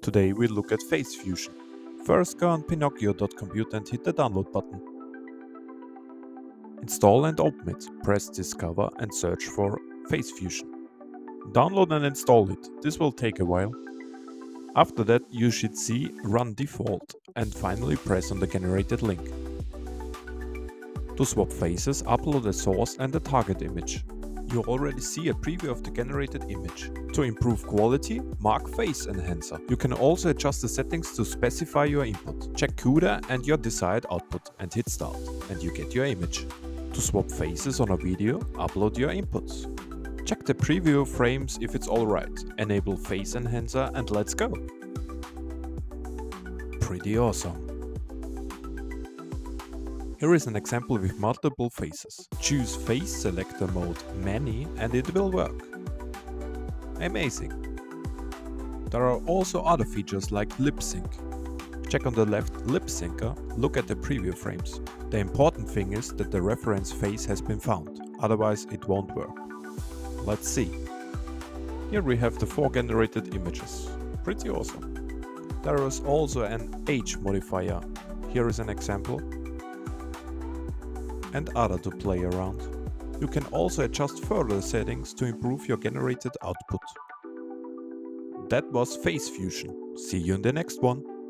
Today we look at Face Fusion. First go on pinocchio.compute and hit the download button. Install and open it, press Discover and search for Face Fusion. Download and install it, this will take a while. After that you should see Run Default and finally press on the generated link. To swap faces, upload a source and a target image. You already see a preview of the generated image. To improve quality, mark Face Enhancer. You can also adjust the settings to specify your input. Check CUDA and your desired output and hit Start, and you get your image. To swap faces on a video, upload your inputs. Check the preview frames if it's alright. Enable Face Enhancer and let's go! Pretty awesome! Here is an example with multiple faces. Choose Face Selector mode Many and it will work. Amazing! There are also other features like Lip Sync. Check on the left Lip Syncer, look at the preview frames. The important thing is that the reference face has been found, otherwise it won't work. Let's see. Here we have the 4 generated images. Pretty awesome. There is also an Eigi modifier. Here is an example. And other to play around. You can also adjust further settings to improve your generated output. That was Face Fusion. See you in the next one.